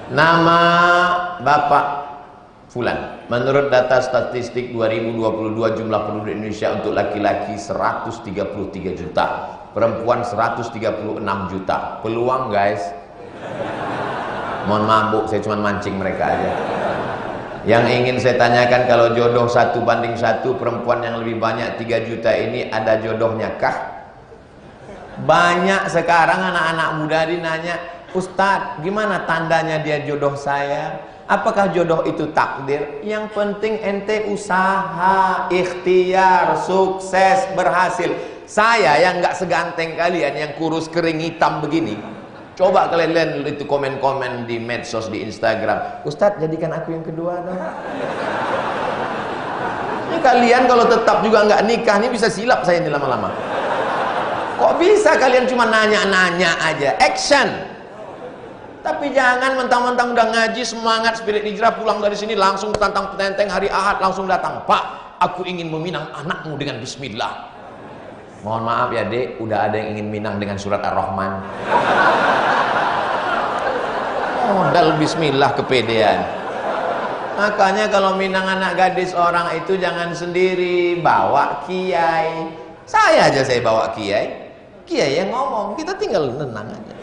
Nama Bapak Fulan. Menurut data statistik 2022 jumlah penduduk Indonesia untuk laki-laki 133 juta, perempuan 136 juta. Peluang guys. Mohon maaf Bu, saya cuma mancing mereka aja. Yang ingin saya tanyakan, kalau jodoh 1:1, perempuan yang lebih banyak 3 juta ini ada jodohnya kah? Banyak sekarang anak-anak muda dinanya, Ustadz, gimana tandanya dia jodoh saya? Apakah jodoh itu takdir? Yang penting ente usaha, ikhtiar, sukses, berhasil. Saya yang nggak seganteng kalian, yang kurus kering hitam begini. Coba kalian lihat itu komen-komen di medsos, di Instagram. Ustadz, jadikan aku yang kedua dong. Ini kalian kalau tetap juga nggak nikah, ini bisa silap saya ini lama-lama. Kok bisa kalian cuma nanya-nanya aja? Action. Tapi jangan mentang-mentang udah ngaji, semangat, spirit hijrah, pulang dari sini langsung tantang petenteng hari Ahad langsung datang. Pak, aku ingin meminang anakmu dengan bismillah. Mohon maaf ya Dek, udah ada yang ingin minang dengan surat Ar-Rahman. Modal bismillah kepedean. Makanya kalau minang anak gadis orang itu jangan sendiri, bawa kiai. Saya aja saya bawa kiai. Kiai yang ngomong, kita tinggal tenang aja.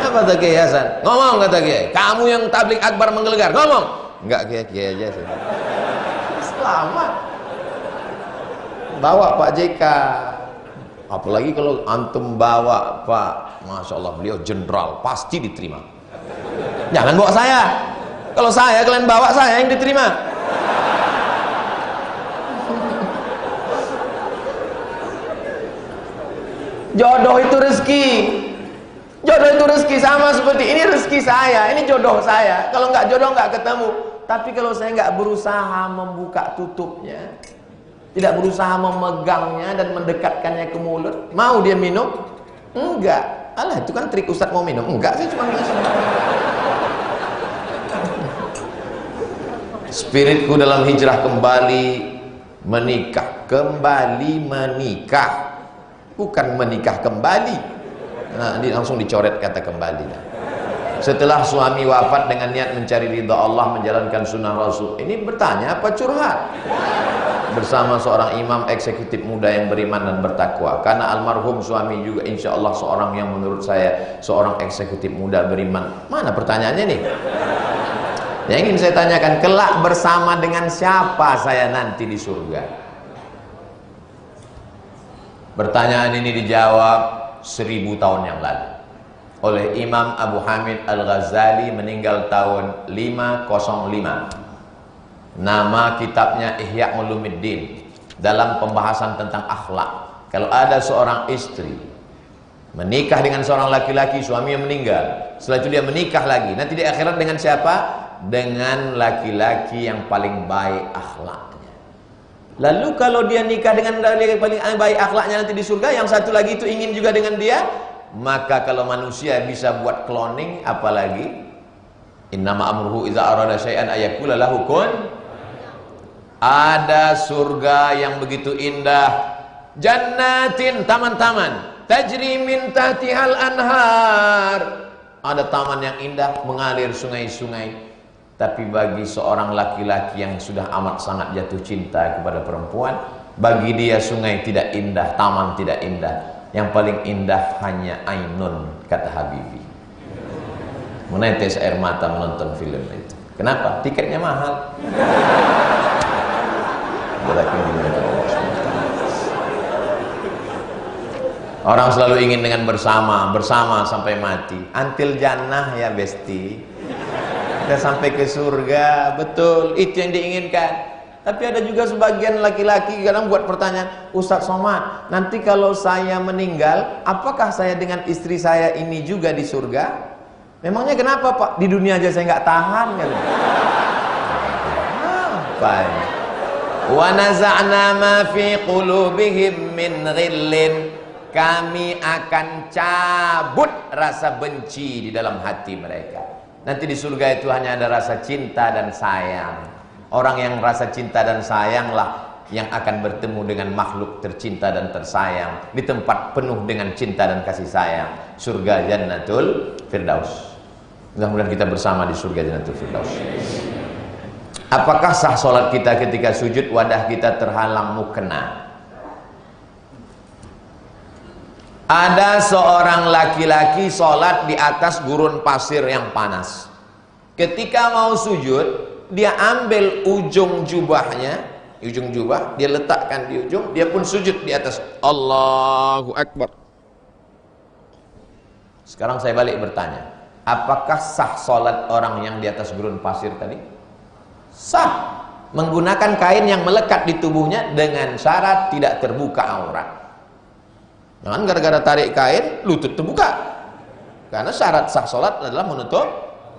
Apa kata Kiai Hasan? Ngomong kata Kiai, kamu yang tablik akbar menggelegar, ngomong. Enggak, Kiai aja saya. Selamat. Bawa Pak JK. Apalagi kalau antum bawa Pak, Masya Allah beliau jenderal, pasti diterima. Jangan bawa saya. Kalau saya, kalian bawa saya yang diterima. Jodoh itu rezeki. Jodoh itu rezeki, sama seperti ini rezeki saya, ini jodoh saya. Kalau nggak jodoh nggak ketemu. Tapi kalau saya nggak berusaha membuka tutupnya, tidak berusaha memegangnya dan mendekatkannya ke mulut, mau dia minum? Enggak. Alah, itu kan trik Ustadz mau minum. Enggak, saya cuma ngasih. Spiritku dalam hijrah kembali menikah, kembali menikah, bukan menikah kembali. Nah, ini langsung dicoret kata kembali. Setelah suami wafat dengan niat mencari ridha Allah, menjalankan sunnah Rasul. Ini bertanya apa curhat? Bersama seorang imam eksekutif muda yang beriman dan bertakwa. Karena almarhum suami juga insya Allah seorang yang menurut saya seorang eksekutif muda beriman. Mana pertanyaannya nih? Yang ingin saya tanyakan, kelak bersama dengan siapa saya nanti di surga? Pertanyaan ini dijawab 1000 tahun yang lalu oleh Imam Abu Hamid Al-Ghazali, meninggal tahun 505. Nama kitabnya Ihya Ulumuddin. Dalam pembahasan tentang akhlak, kalau ada seorang istri menikah dengan seorang laki-laki, suaminya meninggal, setelah itu dia menikah lagi, nanti di akhirat dengan siapa? Dengan laki-laki yang paling baik akhlaknya. Lalu kalau dia nikah dengan laki-laki yang paling baik akhlaknya nanti di surga, yang satu lagi itu ingin juga dengan dia, maka kalau manusia bisa buat cloning, apalagi innama amruhu iza arada syai'an ayakula lahu kun. Ada surga yang begitu indah, jannatin, taman-taman, tajri min tahtihal anhar. Ada taman yang indah, mengalir sungai-sungai. Tapi bagi seorang laki-laki yang sudah amat sangat jatuh cinta kepada perempuan, bagi dia sungai tidak indah, taman tidak indah. Yang paling indah hanya ainun, kata Habibie. Menetes air mata menonton film itu. Kenapa? Tiketnya mahal. Orang selalu ingin dengan bersama sampai mati. Until jannah ya besti. Kita sampai ke surga, betul, itu yang diinginkan. Tapi ada juga sebagian laki-laki kadang buat pertanyaan, Ustadz Somad, nanti kalau saya meninggal, apakah saya dengan istri saya ini juga di surga? Memangnya kenapa Pak? Di dunia aja saya nggak tahan kan? Apa? Wa naza'na ma fi qulubihim min ghillin. Kami akan cabut rasa benci di dalam hati mereka. Nanti di surga itu hanya ada rasa cinta dan sayang. Orang yang rasa cinta dan sayanglah yang akan bertemu dengan makhluk tercinta dan tersayang di tempat penuh dengan cinta dan kasih sayang, surga Jannatul Firdaus. Mudah-mudahan kita bersama di surga Jannatul Firdaus. Apakah sah sholat kita ketika sujud wadah kita terhalang mukena? Ada seorang laki-laki sholat di atas gurun pasir yang panas. Ketika mau sujud, dia ambil ujung jubahnya, ujung jubah, dia letakkan di ujung, dia pun sujud di atas. Allahu Akbar. Sekarang saya balik bertanya, apakah sah sholat orang yang di atas gurun pasir tadi? Sah. Menggunakan kain yang melekat di tubuhnya dengan syarat tidak terbuka aurat. Jangan gara-gara tarik kain lutut terbuka, karena syarat sah sholat adalah menutup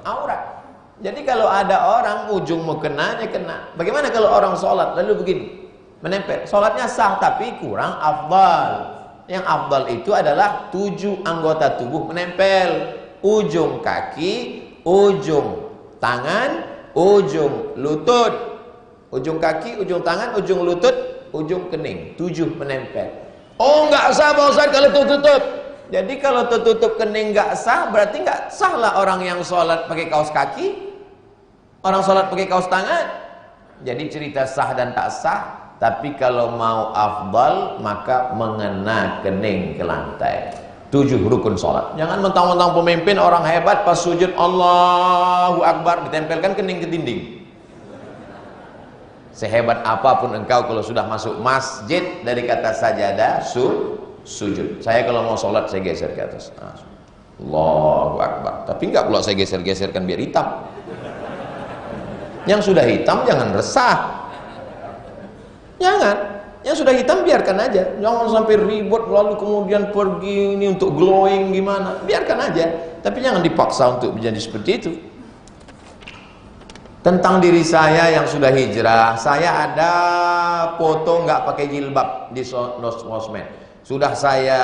aurat. Jadi kalau ada orang ujung mukenanya kena, bagaimana kalau orang sholat lalu begini menempel? Sholatnya sah tapi kurang afdal. Yang afdal itu adalah 7 anggota tubuh menempel: ujung kaki, ujung tangan, ujung lutut, ujung kaki, ujung tangan, ujung lutut, ujung kening. 7 menempel. Oh, nggak sah Pak Ustaz kalau tertutup. Jadi kalau tertutup kening nggak sah, berarti nggak sah lah orang yang sholat pakai kaos kaki, orang sholat pakai kaos tangan. Jadi cerita sah dan tak sah. Tapi kalau mau afdal, maka mengena kening ke lantai. 7 rukun sholat. Jangan mentang-mentang pemimpin orang hebat pas sujud Allahu Akbar ditempelkan kening ke dinding. Sehebat apapun engkau kalau sudah masuk masjid, dari kata sajadah sujud. Saya kalau mau sholat saya geser ke atas. Allahu Akbar. Tapi enggak pula saya geser-geserkan biar hitam. Yang sudah hitam jangan resah. Jangan. Yang sudah hitam biarkan aja. Jangan sampai ribut lalu kemudian pergi ini untuk glowing gimana. Biarkan aja. Tapi jangan dipaksa untuk menjadi seperti itu. Tentang diri saya yang sudah hijrah, saya ada foto nggak pakai jilbab di sosmed. Sudah saya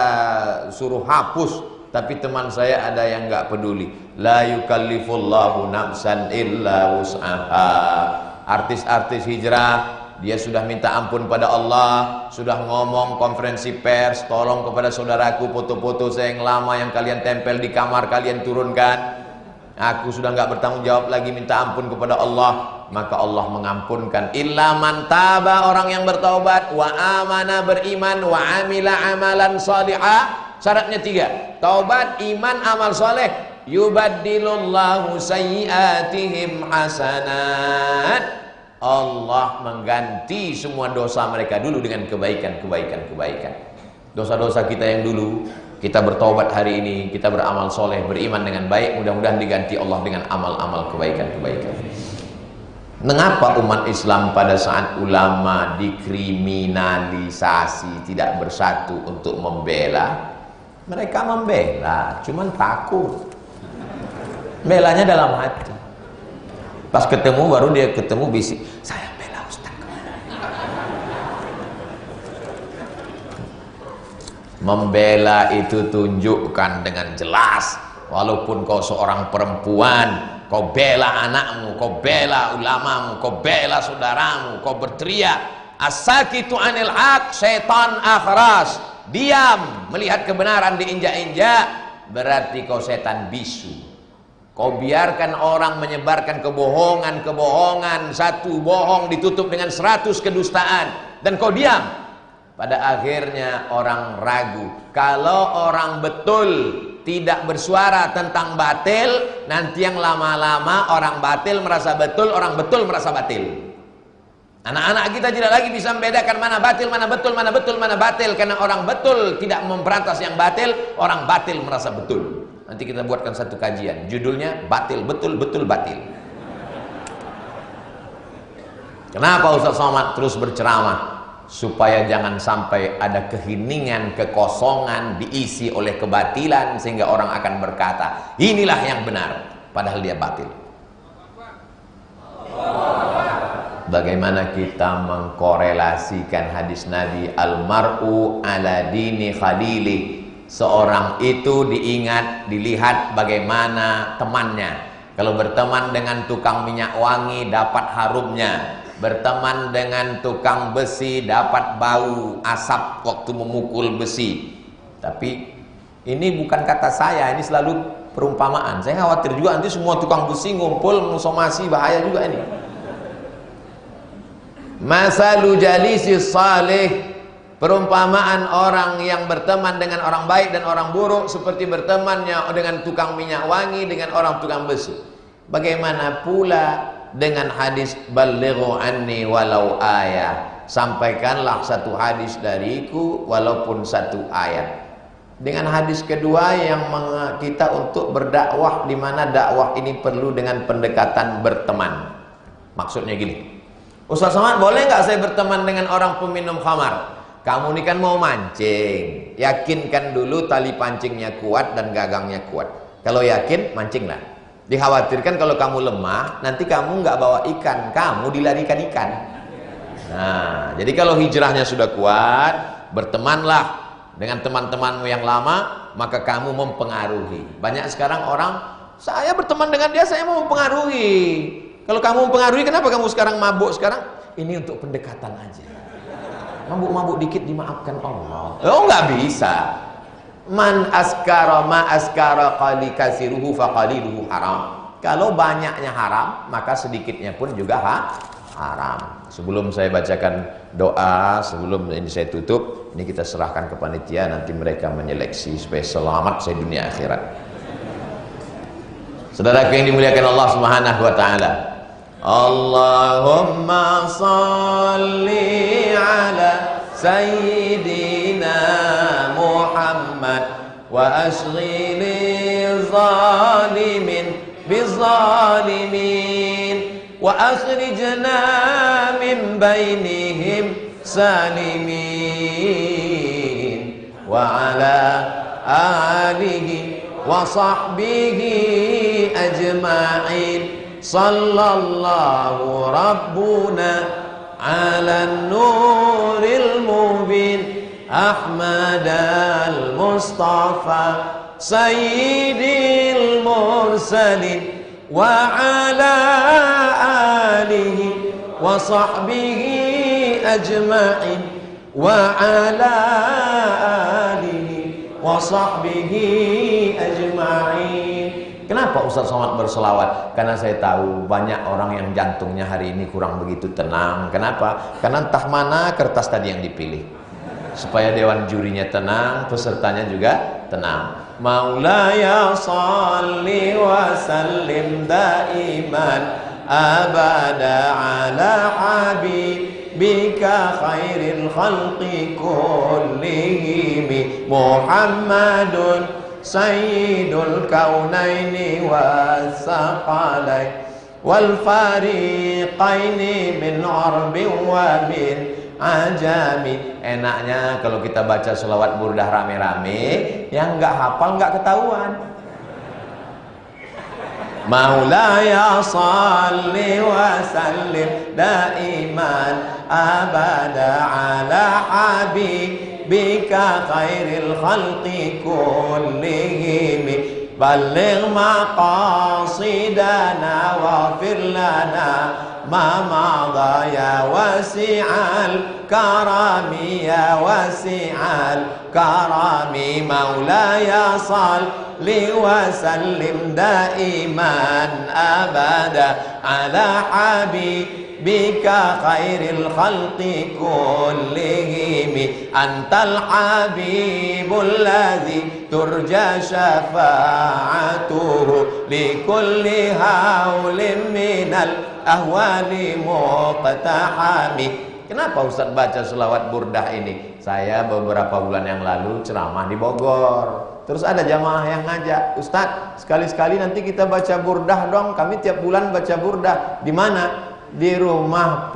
suruh hapus, tapi teman saya ada yang nggak peduli. La yukallifullahu nafsan illa wus'aha. Artis-artis hijrah, dia sudah minta ampun pada Allah, sudah ngomong konferensi pers, tolong kepada saudaraku foto-foto saya yang lama yang kalian tempel di kamar kalian turunkan. Aku sudah nggak bertanggung jawab lagi, minta ampun kepada Allah. Maka Allah mengampunkan. Illa man taba, orang yang bertaubat, wa amana, beriman, wa amila amalan salihah. Syaratnya 3, taubat, iman, amal soleh. Yubaddilullahu sayyiatihim hasanat. Allah mengganti semua dosa mereka dulu dengan kebaikan. Dosa-dosa kita yang dulu, kita bertobat hari ini, kita beramal soleh, beriman dengan baik, mudah-mudahan diganti Allah dengan amal-amal kebaikan. Mengapa umat Islam pada saat ulama dikriminalisasi tidak bersatu untuk membela? Mereka membela, cuman takut. Belanya dalam hati. Pas ketemu baru dia ketemu bisik, saya bela Ustaz. Membela itu tunjukkan dengan jelas. Walaupun kau seorang perempuan, kau bela anakmu, kau bela ulamamu, kau bela saudaramu, kau berteriak as-sakitu anil haq syaitan akhras. Diam melihat kebenaran diinjak-injak, berarti kau setan bisu. Kau biarkan orang menyebarkan kebohongan, satu bohong ditutup dengan 100 kedustaan, dan kau diam. Pada akhirnya orang ragu. Kalau orang betul tidak bersuara tentang batil, nanti yang lama-lama orang batil merasa betul, orang betul merasa batil. Anak-anak kita tidak lagi bisa membedakan mana batil, mana betul, mana betul, mana batil. Karena orang betul tidak memberantas yang batil, orang batil merasa betul. Nanti kita buatkan satu kajian, judulnya batil, betul, betul, batil. Kenapa Ustaz Somad terus berceramah? Supaya jangan sampai ada keheningan, kekosongan diisi oleh kebatilan, sehingga orang akan berkata inilah yang benar, padahal dia batil. Bagaimana kita mengkorelasikan hadis Nabi al-mar'u ala dini khalili? Seorang itu diingat, dilihat bagaimana temannya. Kalau berteman dengan tukang minyak wangi dapat harumnya, berteman dengan tukang besi dapat bau asap waktu memukul besi. Tapi ini bukan kata saya, ini selalu perumpamaan. Saya khawatir juga nanti semua tukang besi ngumpul somasi, bahaya juga ini. Masalu jalisis salih, perumpamaan orang yang berteman dengan orang baik dan orang buruk seperti bertemannya dengan tukang minyak wangi dengan orang tukang besi. Bagaimana pula dengan hadis ballighu anni walau ayah, sampaikanlah satu hadis dariku walaupun satu ayat. Dengan hadis kedua yang kita untuk berdakwah, di mana dakwah ini perlu dengan pendekatan berteman. Maksudnya gini, Ustaz Somad, boleh nggak saya berteman dengan orang peminum khamar? Kamu ini kan mau mancing, yakinkan dulu tali pancingnya kuat dan gagangnya kuat. Kalau yakin, mancinglah. Dikhawatirkan kalau kamu lemah, nanti kamu nggak bawa ikan, kamu dilarikan ikan. Nah, jadi kalau hijrahnya sudah kuat, bertemanlah dengan teman-temanmu yang lama, maka kamu mempengaruhi. Banyak sekarang orang, saya berteman dengan dia, saya mau mempengaruhi. Kalau kamu mempengaruhi, kenapa kamu sekarang mabuk sekarang? Ini untuk pendekatan aja. Mabuk-mabuk dikit dimaafkan Allah. Oh, nggak bisa. Man askara ma askara qali kasiruhu faqaliluhu haram. Kalau banyaknya haram, maka sedikitnya pun juga haram. Sebelum saya bacakan doa, sebelum ini saya tutup, ini kita serahkan ke panitia, nanti mereka menyeleksi supaya selamat saya dunia akhirat. Saudaraku yang dimuliakan Allah Subhanahu wa taala. Allahumma salli ala sayyidina Muhammad wa ashghili zalimin bizalimin wa akhrijna min bainihim salimin wa ala alihi wa sahbihi ajma'in. Sallallahu Rabbuna ala nuril mubin Ahmad al-Mustafa Sayyidil Mursalin wa ala alihi wa sahbihi ajma'in wa ala alihi wa sahbihi ajma'in. Kenapa Ustaz Somad berselawat? Karena saya tahu banyak orang yang jantungnya hari ini kurang begitu tenang. Kenapa? Karena entah mana kertas tadi yang dipilih. Supaya dewan jurinya tenang, pesertanya juga tenang. Maulaya salli wa sallim daiman abada ala habibika khairil khalqi kullihim Muhammadun Sayyidul kaunaini wassaqalain wal fariqaini min arbin wa min ajami. Enaknya kalau kita baca selawat burdah rame-rame, yang nggak hafal nggak ketahuan. Maulaya salli wa sallim daiman abada ala habibika khairil khalqi kullihim balligh maqasidana waghfir lana ma madha ya wasi'al karami ya wasi'al karami maulaya salli wa sallim daiman abada ala habibika khairil khalqi kullihim antal habibul ladzi turja syafa'atuhu likulli haulin minal ahwali muqtahami. Kenapa Ustaz baca selawat burdah ini? Saya beberapa bulan yang lalu ceramah di Bogor. Terus ada jamaah yang ngajak, Ustaz, sekali-sekali nanti kita baca burdah dong. Kami tiap bulan baca burdah. Di mana? Di rumah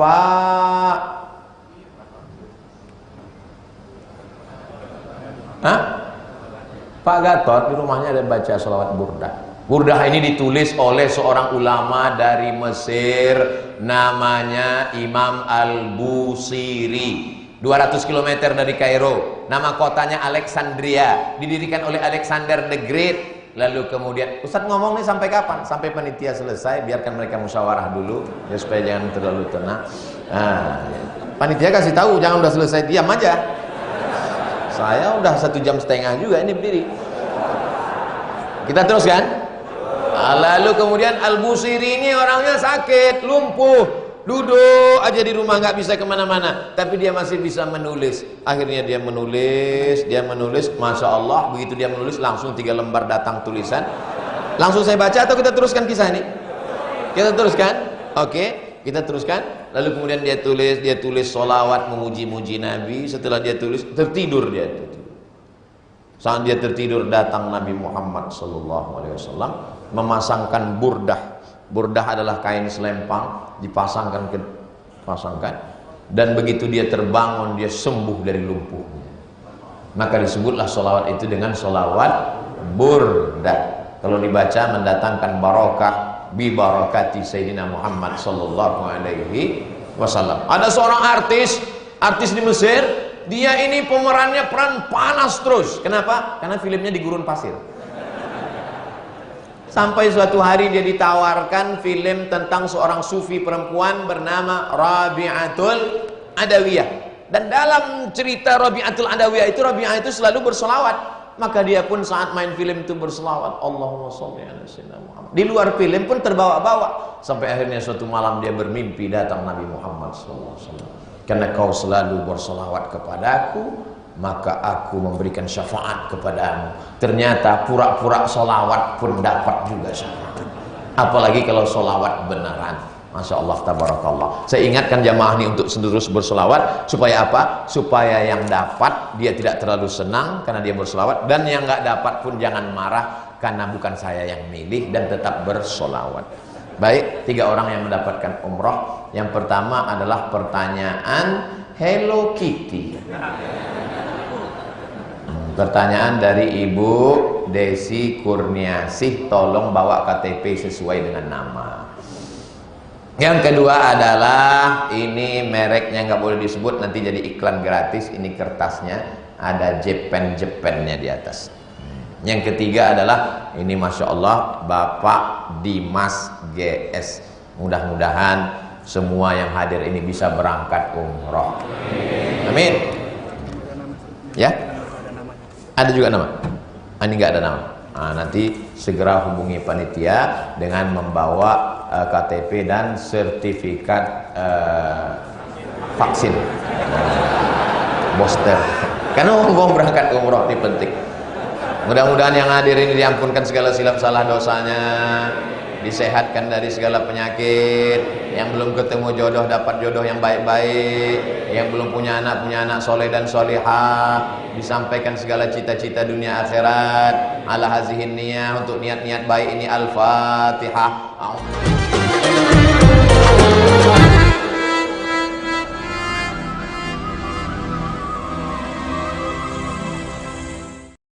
Pak Gatot, di rumahnya ada baca selawat burdah. Burdah ini ditulis oleh seorang ulama dari Mesir, namanya Imam Al-Busiri. 200 km dari Kairo. Nama kotanya Alexandria, didirikan oleh Alexander the Great. Lalu kemudian Ustadz ngomong nih sampai kapan? Sampai panitia selesai, biarkan mereka musyawarah dulu ya, supaya jangan terlalu tenang. Panitia kasih tahu, jangan udah selesai diam aja. Saya udah 1,5 jam juga ini berdiri. Kita teruskan. Lalu kemudian Al-Busiri ini orangnya sakit, lumpuh, duduk aja di rumah, nggak bisa kemana-mana, tapi dia masih bisa menulis. Akhirnya dia menulis, Masya Allah. Begitu dia menulis, langsung 3 lembar datang tulisan. Langsung saya baca atau kita teruskan kisah ini? Kita teruskan. Oke, kita teruskan. Lalu kemudian dia tulis sholawat memuji-muji Nabi. Setelah dia tulis, tertidur dia. Saat dia tertidur, datang Nabi Muhammad SAW memasangkan burdah. Burdah adalah kain selempang, dipasangkan, dan begitu dia terbangun, dia sembuh dari lumpuhnya. Maka disebutlah sholawat itu dengan sholawat burdah. Kalau dibaca mendatangkan barokah, bi barakati Sayyidina Muhammad SAW. Ada seorang artis di Mesir. Dia ini pemerannya peran panas terus. Kenapa? Karena filmnya di gurun pasir. Sampai suatu hari dia ditawarkan film tentang seorang sufi perempuan bernama Rabi'atul Adawiyah. Dan dalam cerita Rabi'atul Adawiyah itu, Rabi'ah itu selalu bersolawat. Maka dia pun saat main film itu bersolawat, Allahumma sholli ala sayyidina Muhammad. Di luar film pun terbawa-bawa. Sampai akhirnya suatu malam dia bermimpi datang Nabi Muhammad SAW. Karena kau selalu bersolawat kepadaku, maka aku memberikan syafaat kepadamu. Ternyata pura-pura solawat pun dapat juga syafaat. Apalagi kalau solawat beneran. Masya Allah, tabarakallah. Saya ingatkan jamaah ini untuk terus bersolawat. Supaya apa? Supaya yang dapat dia tidak terlalu senang karena dia bersolawat, dan yang nggak dapat pun jangan marah karena bukan saya yang milih, dan tetap bersolawat. Baik, 3 orang yang mendapatkan umroh. Yang pertama adalah pertanyaan Hello Kitty. Pertanyaan dari Ibu Desi Kurniasih, tolong bawa KTP sesuai dengan nama. Yang kedua adalah, ini mereknya nggak boleh disebut, nanti jadi iklan gratis. Ini kertasnya ada Jepen-jepennya di atas. Yang ketiga adalah, ini Masya Allah, Bapak Dimas GS. Mudah-mudahan semua yang hadir ini bisa berangkat umroh. Amin. Ya? Ada juga nama? Ini nggak ada nama. Nanti segera hubungi panitia dengan membawa KTP dan sertifikat vaksin, booster. Karena mau berangkat umroh ini penting. Mudah-mudahan yang hadir ini diampunkan segala silap salah dosanya, disehatkan dari segala penyakit. Yang belum ketemu jodoh dapat jodoh yang baik-baik. Yang belum punya anak soleh dan solihah, disampaikan segala cita-cita dunia akhirat. Ala hazihin niyah, untuk niat-niat baik ini. Al-Fatihah.